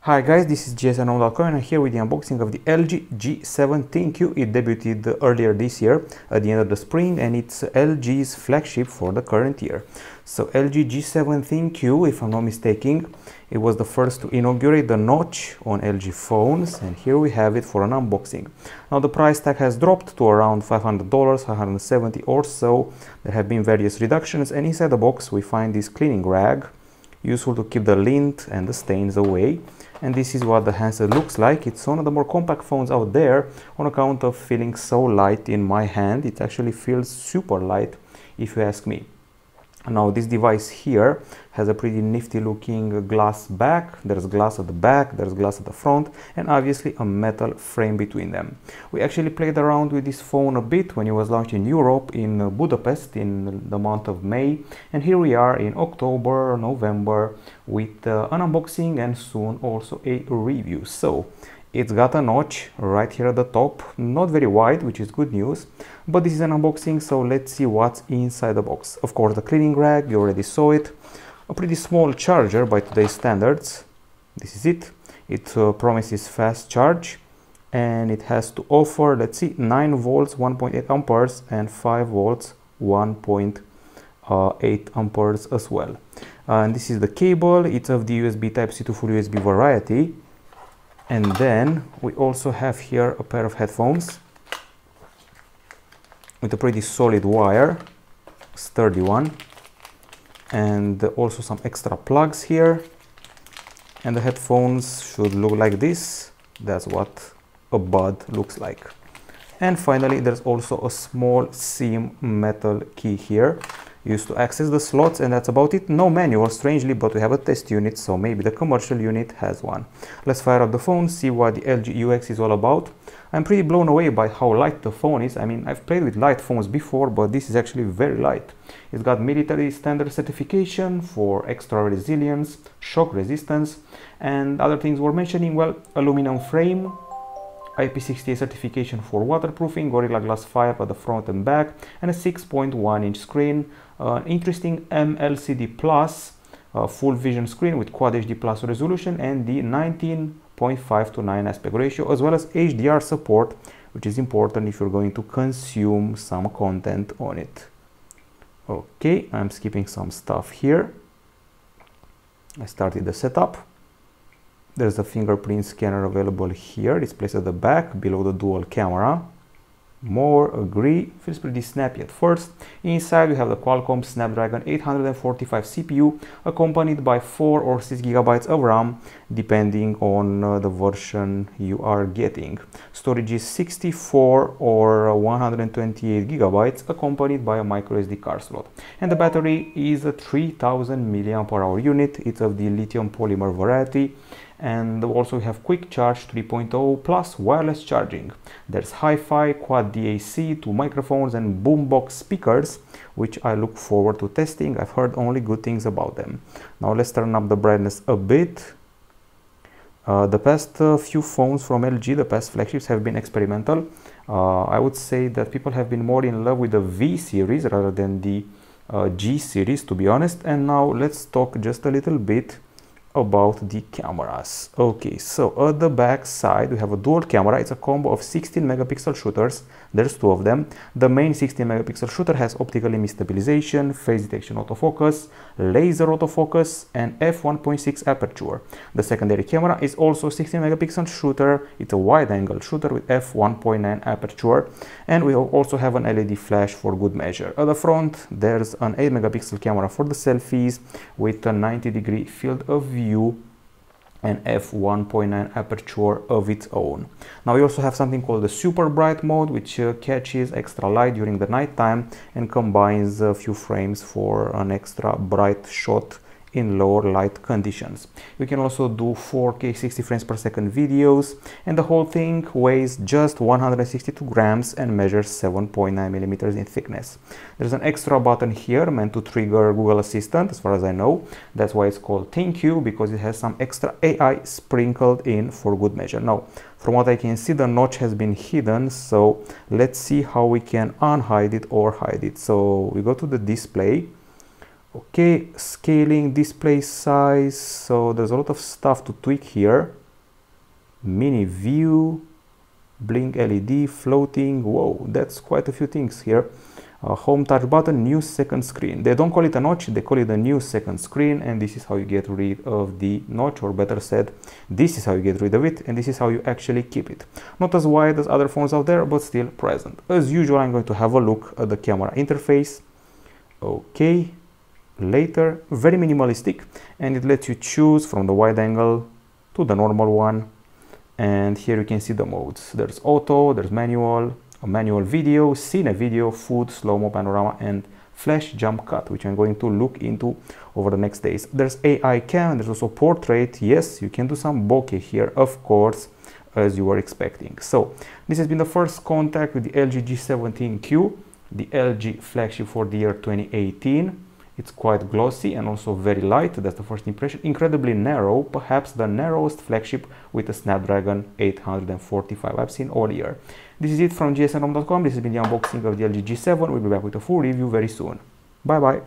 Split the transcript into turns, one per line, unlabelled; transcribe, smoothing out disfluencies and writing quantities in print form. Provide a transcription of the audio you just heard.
Hi guys, this is GSNOM.com and I'm here with the unboxing of the LG G7 ThinQ. It debuted earlier this year at the end of the spring and it's LG's flagship for the current year. So LG G7 ThinQ, if I'm not mistaken, it was the first to inaugurate the notch on LG phones, and here we have it for an unboxing. Now the price tag has dropped to around $500, $570 or so. There have been various reductions, and inside the box we find this cleaning rag, useful to keep the lint and the stains away. And this is what the handset looks like. It's one of the more compact phones out there on account of feeling so light in my hand. It actually feels super light if you ask me. Now this device here has a pretty nifty looking glass back. There's glass at the back, there's glass at the front, and obviously a metal frame between them. We actually played around with this phone a bit when it was launched in Europe, in Budapest in the month of May, and here we are in October, November with an unboxing and soon also a review. So it's got a notch right here at the top, not very wide, which is good news, but this is an unboxing, so let's see what's inside the box. Of course, the cleaning rag, you already saw it. A pretty small charger by today's standards. This is it. It promises fast charge, and it has to offer, let's see, 9 volts 1.8 amperes and 5 volts 1.8 amperes as well. And this is the cable. It's of the USB Type-C to full USB variety. And then we also have here a pair of headphones with a pretty solid wire, sturdy one, and also some extra plugs here. And the headphones should look like this. That's what a bud looks like. And finally, there's also a small SIM metal key here, used to access the slots, and that's about it. No manual, strangely, but we have a test unit, so maybe the commercial unit has one. Let's fire up the phone, see what the LG UX is all about. I'm pretty blown away by how light the phone is. I mean, I've played with light phones before, but this is actually very light. It's got military standard certification for extra resilience, shock resistance, and other things we're mentioning. Well, aluminum frame, IP68 certification for waterproofing, Gorilla Glass 5 at the front and back, and a 6.1 inch screen, interesting MLCD Plus full vision screen with Quad HD Plus resolution and the 19.5:9 aspect ratio, as well as HDR support, which is important if you're going to consume some content on it. Okay, I'm skipping some stuff here. I started the setup. There's a fingerprint scanner available here. It's placed at the back below the dual camera. More, agree, feels pretty snappy at first. Inside we have the Qualcomm Snapdragon 845 CPU accompanied by 4 or 6 GB of RAM depending on the version you are getting. Storage is 64 or 128 GB accompanied by a microSD card slot. And the battery is a 3000 mAh unit. It's of the lithium polymer variety. And also we have quick charge 3.0 plus wireless charging. There's hi-fi, quad DAC, 2 microphones and boombox speakers, which I look forward to testing. I've heard only good things about them. Now let's turn up the brightness a bit. The past few phones from LG, the past flagships, have been experimental. I would say that people have been more in love with the V series rather than the G series, to be honest. And now let's talk just a little bit about the cameras. Okay, so at the back side we have a dual camera. It's a combo of 16 megapixel shooters. There's 2 of them. The main 16 megapixel shooter has optical image stabilization, face detection autofocus, laser autofocus, and f1.6 aperture. The secondary camera is also 16 megapixel shooter. It's a wide angle shooter with f1.9 aperture, and we also have an LED flash for good measure. At the front there's an 8 megapixel camera for the selfies with a 90-degree field of view and f1.9 aperture of its own. Now we also have something called the super bright mode, which catches extra light during the night time and combines a few frames for an extra bright shot in lower light conditions. You can also do 4K 60 frames per second videos, and the whole thing weighs just 162 grams and measures 7.9 millimeters in thickness. There's an extra button here meant to trigger Google Assistant, as far as I know. That's why it's called ThinQ, because it has some extra AI sprinkled in for good measure. Now, from what I can see, the notch has been hidden, so let's see how we can unhide it or hide it. So we go to the display. Okay, scaling, display size, so there's a lot of stuff to tweak here. Mini view, blink LED, floating, whoa, that's quite a few things here. Home touch button, new second screen. They don't call it a notch, they call it a new second screen, and this is how you get rid of the notch, or better said, this is how you get rid of it, and this is how you actually keep it. Not as wide as other phones out there, but still present. As usual, I'm going to have a look at the camera interface. Okay, later, very minimalistic, and it lets you choose from the wide angle to the normal one. And here you can see the modes. There's auto, there's manual, a manual video, cine video, food, slow-mo, panorama, and flash jump cut, which I'm going to look into over the next days. There's AI cam, there's also portrait. Yes, you can do some bokeh here, of course, as you were expecting. So this has been the first contact with the LG G17Q, the LG flagship for the year 2018. It's quite glossy and also very light. That's the first impression. Incredibly narrow, perhaps the narrowest flagship with a Snapdragon 845 I've seen all year. This is it from gsnrom.com. This has been the unboxing of the LG G7. We'll be back with a full review very soon. Bye bye.